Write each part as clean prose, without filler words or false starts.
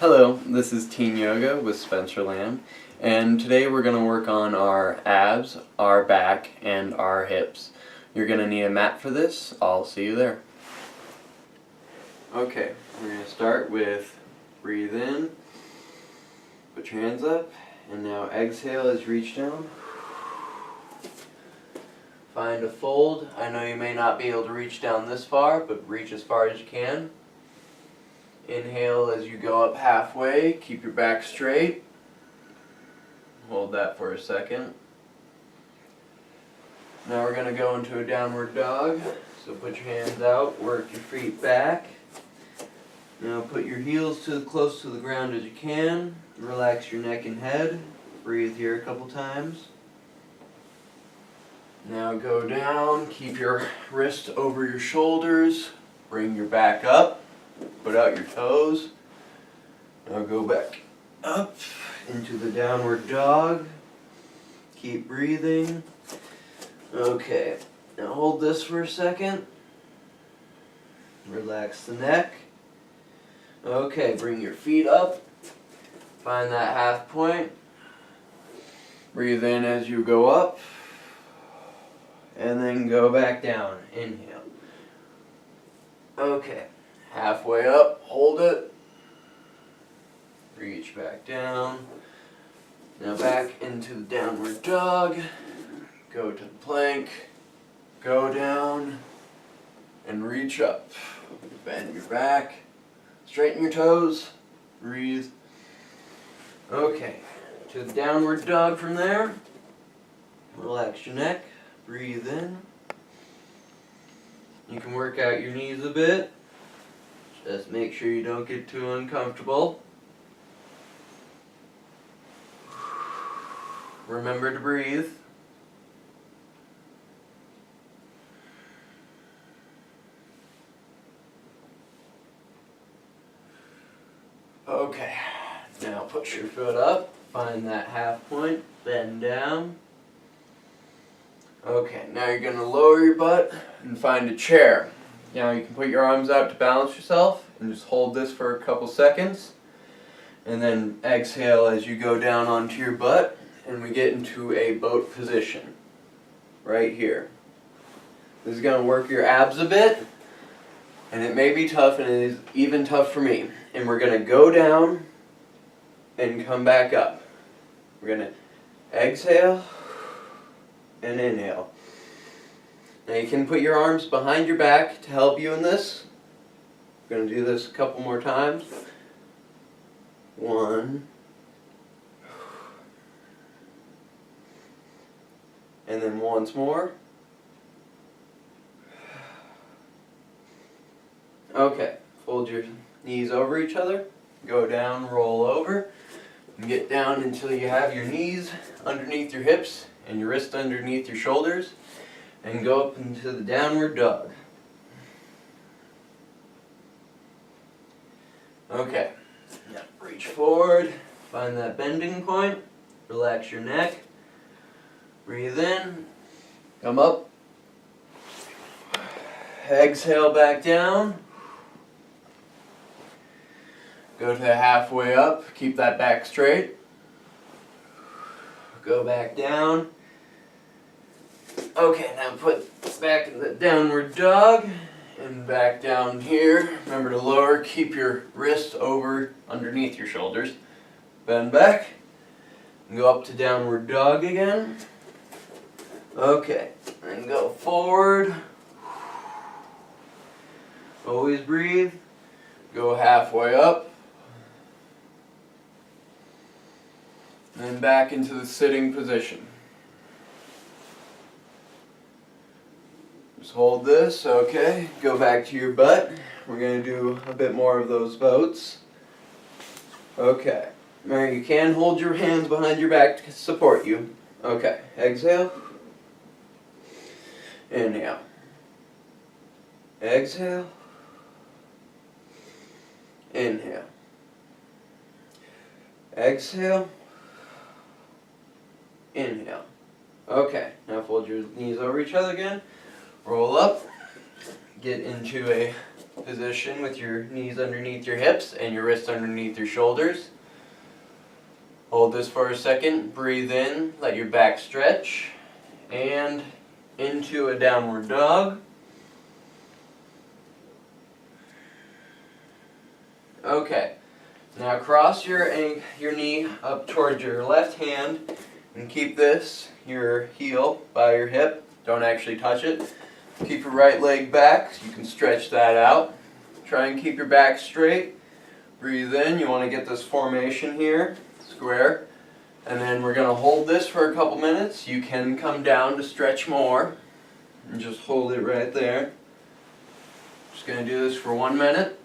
Hello, this is TeenYoga with Spencer Lamb, and today we're going to work on our abs, our back, and our hips. You're going to need a mat for this. I'll see you there. Okay, we're going to start with breathe in, put your hands up, and now exhale as you reach down. Find a fold. I know you may not be able to reach down this far, but reach as far as you can. Inhale as you go up halfway. Keep your back straight. Hold that for a second. Now we're going to go into a downward dog. So put your hands out, work your feet back. Now put your heels close to the ground as you can. Relax your neck and head. Breathe here a couple times. Now go down, keep your wrist over your shoulders, bring your back up, put out your toes. Now go back up into the downward dog. Keep breathing. Okay, now hold this for a second. Relax the neck. Okay, bring your feet up. Find that half point. Breathe in as you go up. And then go back down. Inhale. Okay. Halfway up. Hold it. Reach back down. Now back into the downward dog. Go to the plank. Go down. And reach up. Bend your back. Straighten your toes. Breathe. Okay. To the downward dog from there. Relax your neck. Breathe in. You can work out your knees a bit. Just make sure you don't get too uncomfortable. Remember to breathe. Okay, now push your foot up. Find that half point. Bend down. Okay, now you're going to lower your butt and find a chair. Now you can put your arms out to balance yourself and just hold this for a couple seconds. And then exhale as you go down onto your butt and we get into a boat position. Right here. This is going to work your abs a bit. And it may be tough, and it is even tough for me. And we're going to go down and come back up. We're going to exhale and inhale. Now you can put your arms behind your back to help you in this. We're going to do this a couple more times. 1. And then once more. Okay, fold your knees over each other. Go down, roll over. And get down until you have your knees underneath your hips and your wrist underneath your shoulders, and go up into the downward dog. Okay, now reach forward, find that bending point, relax your neck, breathe in, come up, exhale back down, go to halfway up, keep that back straight, go back down. Okay, now put back in the downward dog and back down here. Remember to lower, keep your wrists over underneath your shoulders. Bend back and go up to downward dog again. Okay, and go forward. Always breathe. Go halfway up. And back into the sitting position. Just hold this, okay. Go back to your butt. We're going to do a bit more of those boats. Okay. Now you can hold your hands behind your back to support you. Okay. Exhale. Inhale. Exhale. Inhale. Exhale. Inhale. Okay, now fold your knees over each other again. Roll up. Get into a position with your knees underneath your hips and your wrists underneath your shoulders. Hold this for a second, breathe in, let your back stretch, and into a downward dog. Okay, now cross your knee up towards your left hand and keep your heel, by your hip. Don't actually touch it. Keep your right leg back so you can stretch that out. Try and keep your back straight. Breathe in. You want to get this formation here, square. And then we're going to hold this for a couple minutes. You can come down to stretch more. And just hold it right there. Just going to do this for 1 minute.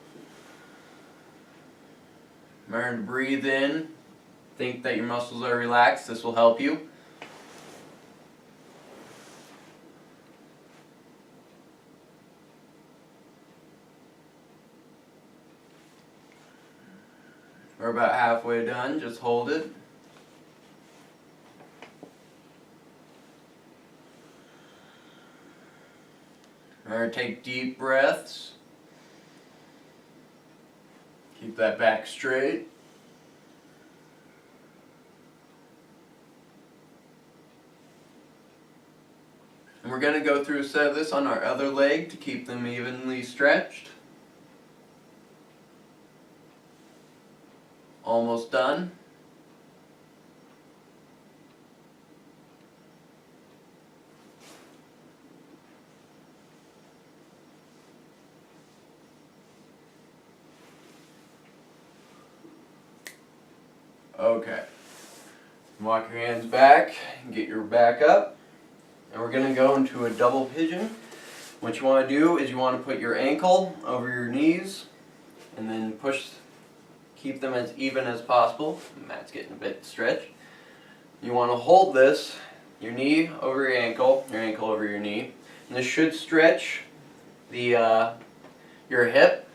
Remember to breathe in. Think that your muscles are relaxed. This will help you. We're about halfway done. Just hold it. Remember, take deep breaths. Keep that back straight. And we're going to go through a set of this on our other leg to keep them evenly stretched. Almost done. Okay. Walk your hands back and get your back up. And we're going to go into a double pigeon. What you want to do is you want to put your ankle over your knees and then keep them as even as possible. Matt's getting a bit stretched. You want to hold this, your knee over your ankle over your knee. And this should stretch your hip.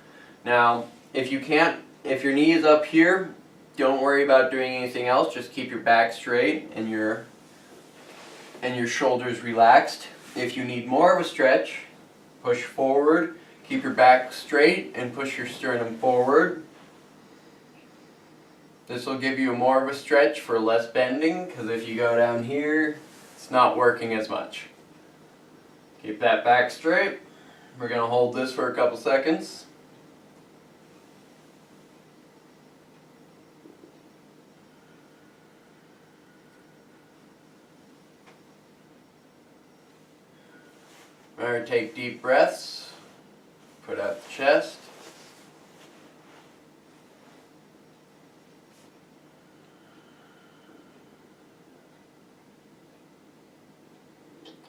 Now, if your knee is up here, don't worry about doing anything else. Just keep your back straight and your shoulders relaxed. If you need more of a stretch, push forward, keep your back straight, and push your sternum forward. This will give you more of a stretch for less bending, because if you go down here, it's not working as much. Keep that back straight. We're going to hold this for a couple seconds. Remember, take deep breaths. Put out the chest.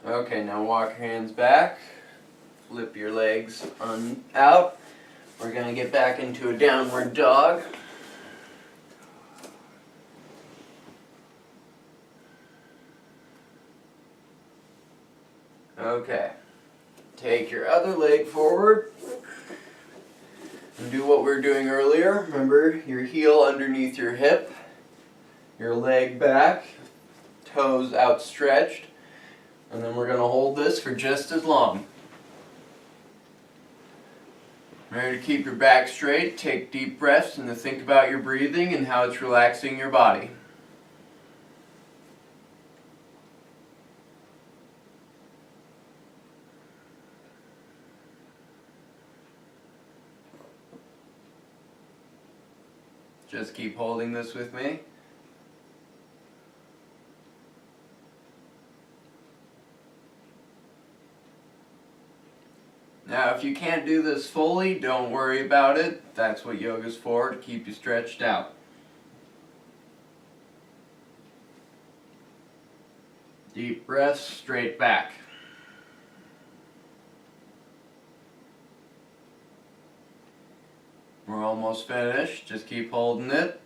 Okay, now walk your hands back. Flip your legs out. We're going to get back into a downward dog. Okay. Take your other leg forward and do what we were doing earlier. Remember, your heel underneath your hip, your leg back, toes outstretched, and then we're going to hold this for just as long. Remember to keep your back straight, take deep breaths, and to think about your breathing and how it's relaxing your body. Just keep holding this with me. Now, if you can't do this fully, don't worry about it. That's what yoga's for, to keep you stretched out. Deep breaths, straight back. We're almost finished. Just keep holding it.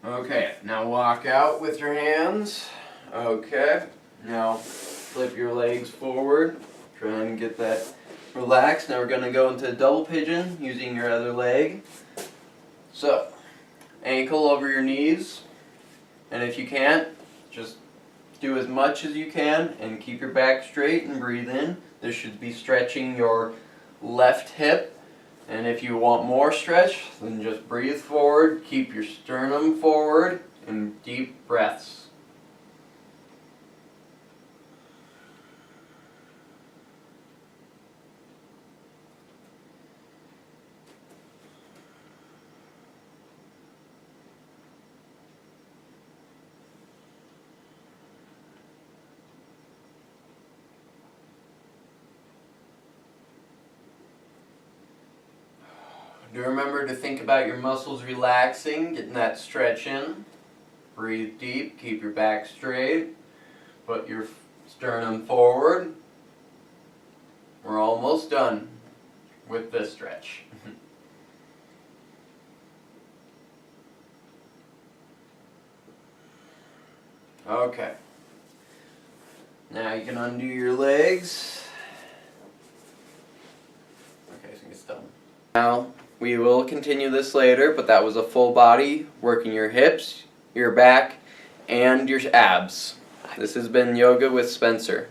Okay, now walk out with your hands Okay, now flip your legs forward. Try and get that relaxed. Now we're going to go into double pigeon using your other leg. So, ankle over your knees. And if you can't, just do as much as you can and keep your back straight and breathe in. This should be stretching your left hip. And if you want more stretch, then just breathe forward, keep your sternum forward, and deep breaths. Do remember to think about your muscles relaxing, getting that stretch in. Breathe deep, keep your back straight, put your sternum forward. We're almost done with this stretch. Okay. Now you can undo your legs. Okay, so it's done. Now, we will continue this later, but that was a full body, working your hips, your back, and your abs. This has been Yoga with Spencer.